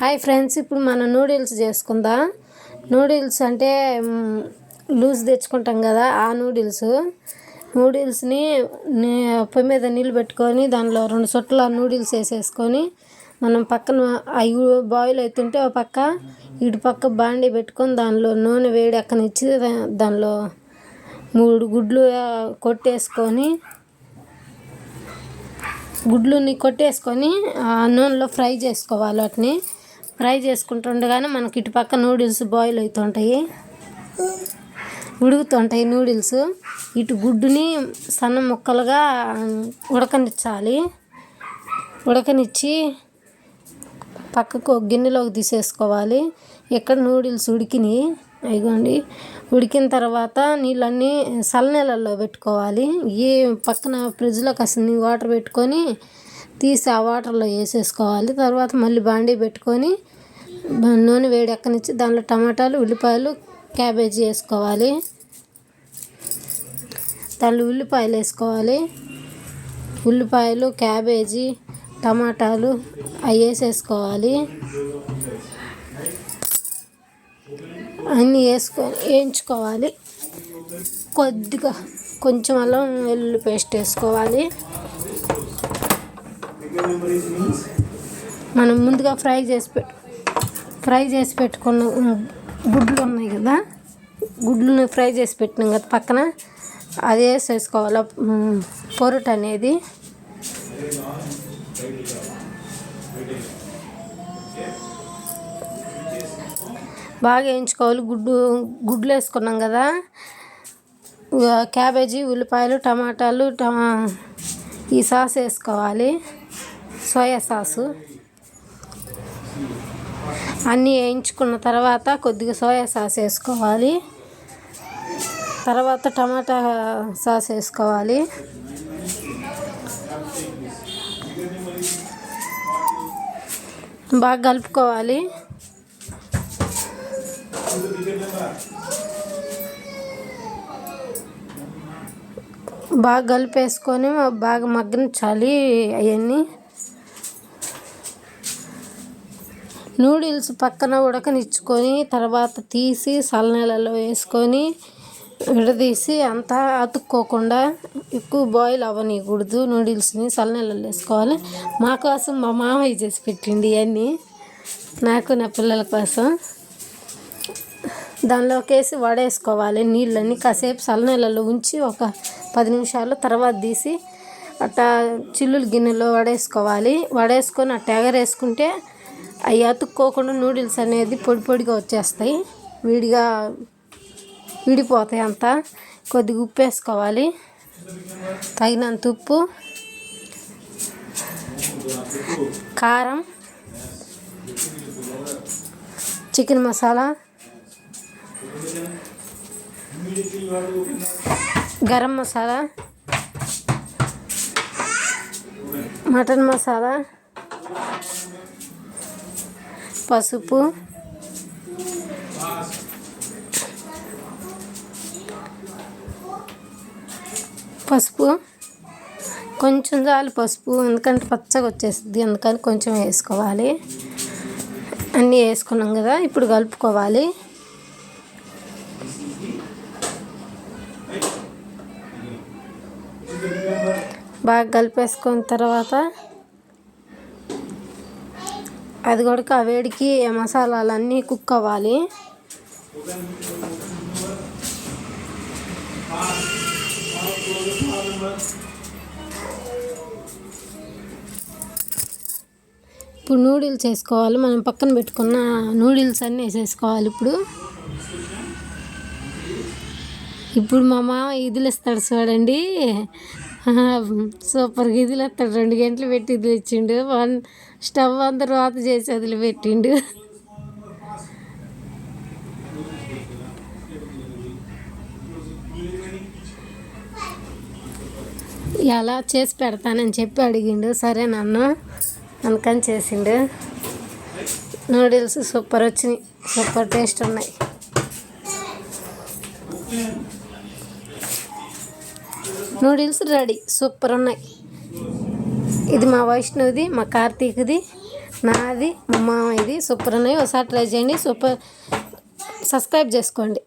Hi friends, ఇప్పుడు మనం noodles చేసుకుందాం. నూడిల్స్ అంటే లూజ్ తెచ్చుకుంటాం కదా, ఆ నూడిల్స్ని పొయ్యి మీద నీళ్ళు పెట్టుకొని దానిలో 2 చుట్ల నూడిల్స్ వేసేసుకొని మనం పక్కన అవి బాయిల్ అవుతుంటే ఒక పక్క ఇటు పక్క బాండీ పెట్టుకొని దానిలో నూనె వేడి ఎక్కనిచ్చి దానిలో 3 గుడ్లు కొట్టేసుకొని ఆ నూనెలో ఫ్రై చేసుకోవాలి. వాటిని ఫ్రై చేసుకుంటుండగానే మనకి ఇటు పక్క నూడిల్స్ బాయిల్ అవుతుంటాయి, ఉడుకుతుంటాయి నూడిల్స్. ఇటు గుడ్డుని సన్న ముక్కలుగా ఉడకనిచ్చి పక్కకు ఒక గిన్నెలోకి తీసేసుకోవాలి. ఇక్కడ నూడిల్స్ ఉడికినాయి, అయిగోండి. ఉడికిన తర్వాత నీళ్ళన్నీ చల్లనీళ్ళల్లో పెట్టుకోవాలి. ఈ పక్కన ఫ్రిడ్జ్లో కాసిన వాటర్ పెట్టుకొని తీసి ఆ వాటర్లో వేసేసుకోవాలి. తర్వాత మళ్ళీ బాండీ పెట్టుకొని నూనె వేడి ఎక్కనిచ్చి దానిలో టమాటాలు, ఉల్లిపాయలు, క్యాబేజీ వేసుకోవాలి. దానిలో ఉల్లిపాయలు వేసుకోవాలి. ఉల్లిపాయలు, క్యాబేజీ, టమాటాలు అవి వేసేసుకోవాలి. అన్నీ వేసుకొని వేయించుకోవాలి. కొంచెం అల్లం వెల్లుల్లి పేస్ట్ వేసుకోవాలి. మనం ముందుగా ఫ్రై చేసి పెట్టుకున్న గుడ్లు ఉన్నాయి కదా, గుడ్లను ఫ్రై చేసి పెట్టినాం కదా పక్కన, అది వేసేసుకోవాలి. పొరుటు అనేది బాగా వేయించుకోవాలి. గుడ్లు వేసుకున్నాం కదా, క్యాబేజీ, ఉల్లిపాయలు, టమాటాలు, ఈ సాస్ వేసుకోవాలి, సోయా సాసు. అన్నీ వేయించుకున్న తర్వాత కొద్దిగా సోయా సాస్ వేసుకోవాలి. తర్వాత టమాటా సాస్ వేసుకోవాలి. బాగా కలుపుకోవాలి. బాగా కలిపేసుకొని బాగా మగ్గనించాలి. అవన్నీ నూడిల్స్ పక్కన ఉడకనిచ్చుకొని తర్వాత తీసి చల్లనీళ్ళలో వేసుకొని విడదీసి అంతా అతుక్కోకుండా ఎక్కువ బాయిల్ అవ్వనీయకూడదు. నూడిల్స్ని చల్లనీళ్ళలో వేసుకోవాలి. మా కోసం మా మామయ్య చేసి పెట్టిండి ఇవన్నీ, నాకు నా పిల్లల కోసం. దానిలోకి వేసి వడేసుకోవాలి. నీళ్ళన్నీ కాసేపు చల్లనీళ్ళలో ఉంచి ఒక 10 నిమిషాలు తర్వాత తీసి అట్టా చిల్లులు గిన్నెలో వడేసుకొని అట్ట ఎగరేసుకుంటే అవి అతుక్కోకుండా నూడిల్స్ అనేది పొడి పొడిగా వచ్చేస్తాయి, విడిపోతాయి అంతా. కొద్దిగా ఉప్పు వేసుకోవాలి, తగినంత ఉప్పు, కారం, చికెన్ మసాలా, గరం మసాలా, మటన్ మసాలా, పసుపు, కొంచెం చాలు పసుపు, ఎందుకంటే పచ్చగా వచ్చేస్తుంది, అందుకని కొంచెం వేసుకోవాలి. అన్నీ వేసుకున్నాం కదా, ఇప్పుడు కలుపుకోవాలి. బాగా కలిపేసుకున్న తర్వాత అది కూడా ఆ వేడికి మసాలాలన్నీ కుక్ అవ్వాలి. ఇప్పుడు నూడిల్స్ వేసుకోవాలి. మనం పక్కన పెట్టుకున్న నూడిల్స్ అన్నీ వేసేసుకోవాలి. ఇప్పుడు మా మామ ఇదిలిస్తాడు చూడండి, సూపర్గా ఇదిలేస్తాడు. 2 గంటలు పెట్టి ఇదిలిచ్చిండు. స్టవ్ అంతా రోత చేసి వదిలిపెట్టిండు. ఎలా చేసి పెడతానని చెప్పి అడిగిండు, సరే నన్ను అందుకని చేసిండు. నూడిల్స్ సూపర్ వచ్చినాయి, సూపర్ టేస్ట్ ఉన్నాయి. నూడిల్స్ రెడీ, సూపర్ ఉన్నాయి. ఇది మా వైష్ణవిది, మా కార్తీక్ది, నాది మా మామ ఇది సూపర్ ఉన్నాయి. ఒకసారి ట్రై చేయండి. సబ్స్క్రైబ్ చేసుకోండి.